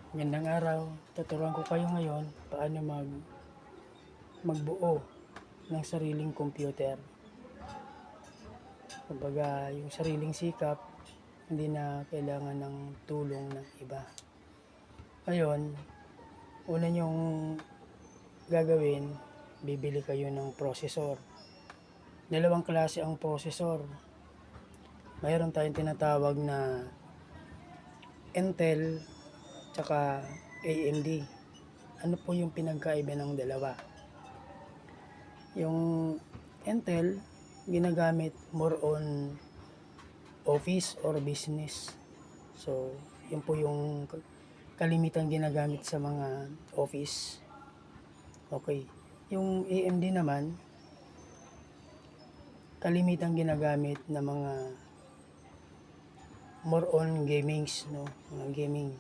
Magandang araw. Tuturuan ko kayo ngayon paano magbuo ng sariling computer. Kumbaga, yung sariling sikap, hindi na kailangan ng tulong ng iba. Ngayon, una nyong gagawin, bibili kayo ng processor. Dalawang klase ang processor. Mayroon tayong tinatawag na Intel tsaka AMD. Ano po yung pinagkaiba ng dalawa? Yung Intel, ginagamit more on office or business. So, yun po yung kalimitan ginagamit sa mga office. Okay. Yung AMD naman, kalimitan ginagamit na mga more on gamings, no? Mga gaming.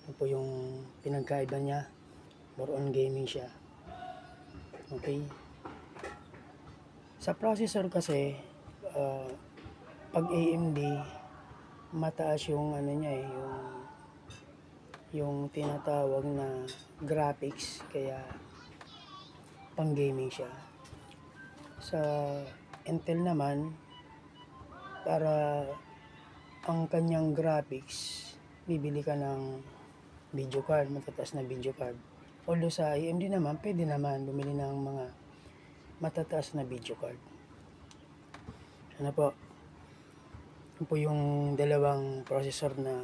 Yun po yung pinagkaiba niya. More on gaming siya. Okay. Sa processor kasi, pag AMD, mataas yung ano niya yung tinatawag na graphics, kaya pang gaming siya. Sa Intel naman, para ang kanyang graphics, bibili ka ng video card, matataas na video card. Although sa AMD naman, pwede naman bumili ng mga matataas na video card. Ano po? Yun po yung dalawang processor na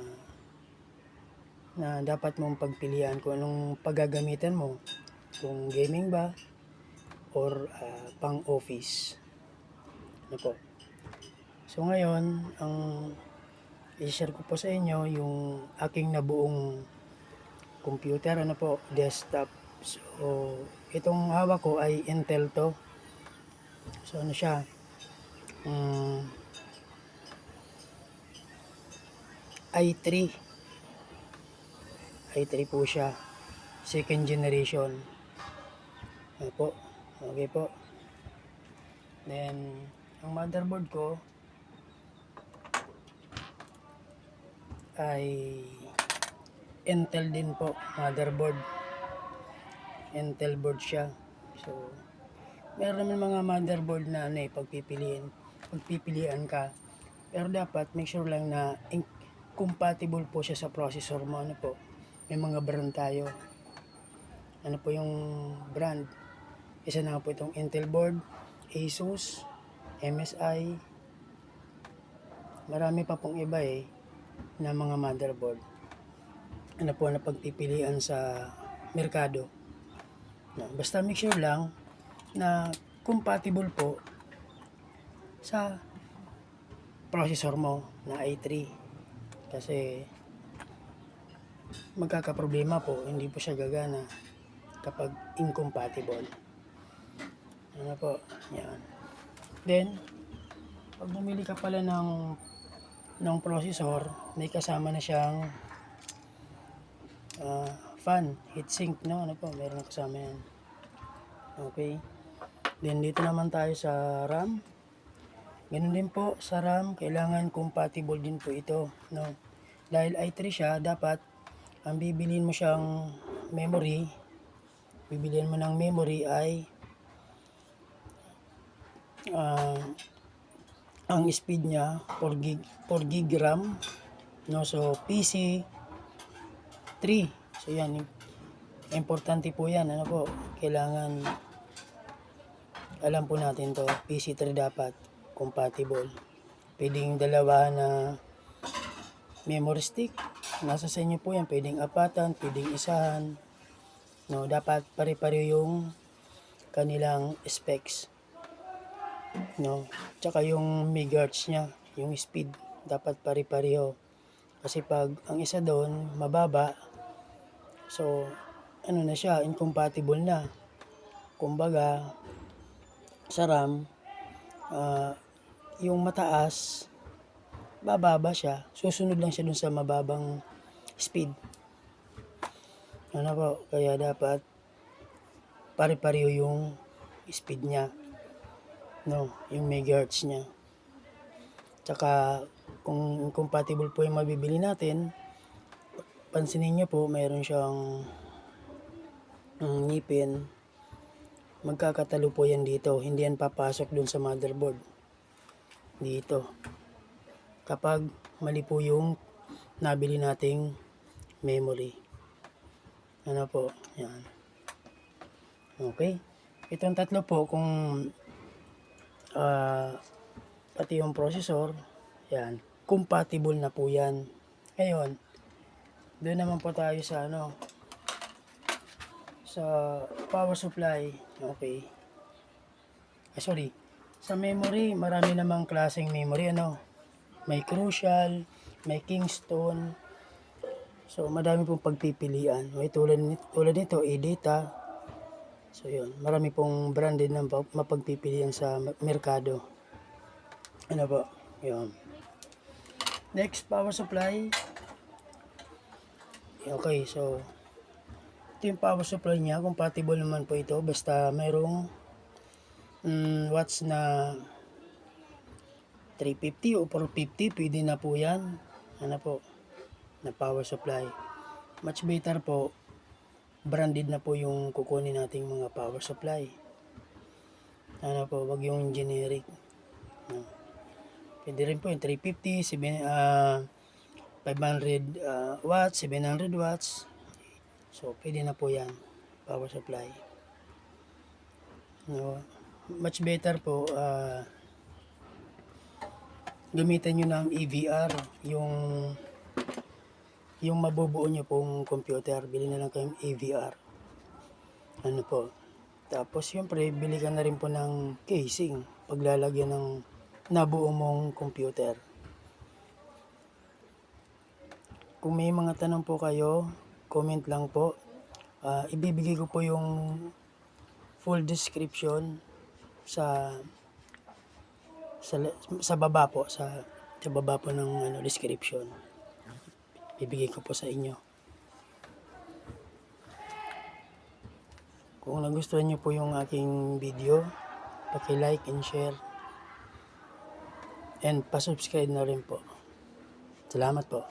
dapat mong pagpilian kung anong paggagamitan mo, kung gaming ba or pang office. Ano po? So ngayon, ang i-share ko po sa inyo yung aking nabuong computer, ano po, desktop. So itong hawak ko ay Intel to. So ano siya, i3 po siya, second generation. Ano po, okay po. Then ang motherboard ko ay Intel din po, motherboard. Intel board siya. So meron naman mga motherboard na pagpipilian ka, pero dapat make sure lang na compatible po siya sa processor mo. Ano po, may mga brand tayo. Ano po yung brand? Isa na po itong Intel board, Asus, MSI, marami pa pong iba na mga motherboard. Ano po na pagpipilian sa merkado. No, basta make sure lang na compatible po sa processor mo na i3, kasi magkakaproblema po, hindi po siya gagana kapag incompatible. Ano po, yan. Then pag bumili ka pala ng processor, may kasama na siyang fan, heatsink, no? Ano po, meron na kasama yan. Okay. Then dito naman tayo sa RAM. Ganun din po sa RAM, kailangan compatible din po ito, no? Dahil i3 siya, dapat ang bibilin mo siyang memory, bibilihan mo ng memory ay ang speed niya 4 gig RAM, no? So PC 3. So yan, importante po yan. Ano po, kailangan alam po natin to, PC3 dapat compatible. Pwedeng dalawa na memory stick, nasa sa inyo po yan. Pwedeng apatan, pwedeng isahan, no? Dapat pare-pareho yung kanilang specs, no? Tsaka yung megahertz nya, yung speed, dapat pare-pareho. Kasi pag ang isa doon mababa, so ano na siya, incompatible na. Kumbaga sa RAM, yung mataas, bababa siya, susunod lang siya dun sa mababang speed. Ano po, kaya dapat pare-pareho yung speed niya, no, yung megahertz niya. Tsaka kung compatible po yung mabibili natin, pansinin nyo po, mayroon siyang ngipin. Magkakatalo po yan dito. Hindi yan papasok dun sa motherboard. Dito. Kapag mali po yung nabili nating memory. Ano po? Yan. Okay. Itong tatlo po, kung pati yung processor, yan, compatible na po yan. Ngayon, doon naman po tayo sa sa power supply. Okay. Sa memory, marami namang klaseng memory, may Crucial, may Kingston. So, madami pong pagpipilian. May tulad nito, eData. So, yun. Marami pong branded na mapagpipilian sa merkado. Ano po? Yun. Next, power supply. Okay, so ito yung power supply niya. Compatible naman po ito. Basta mayroong watts na 350 o 450. Pwede na po yan. Ano po? Na power supply. Much better po. Branded na po yung kukunin nating mga power supply. Ano po? Wag yung generic. Pwede rin po yung 350, 500 watts, 700 watts. So, pwede na po yan. Power supply. Much better po, gamitan nyo ng EVR, yung mabubuo nyo pong computer. Bili na lang kayong EVR. Ano po. Tapos, syempre, bili ka na rin po ng casing. Paglalagyan ng nabuo mong computer. Kung may mga tanong po kayo, comment lang po. Ibibigay ko po yung full description sa baba po, sa baba po ng description. Ibibigay ko po sa inyo. Kung nagustuhan niyo po yung aking video, paki-like and share. And pa-subscribe na rin po. Salamat po.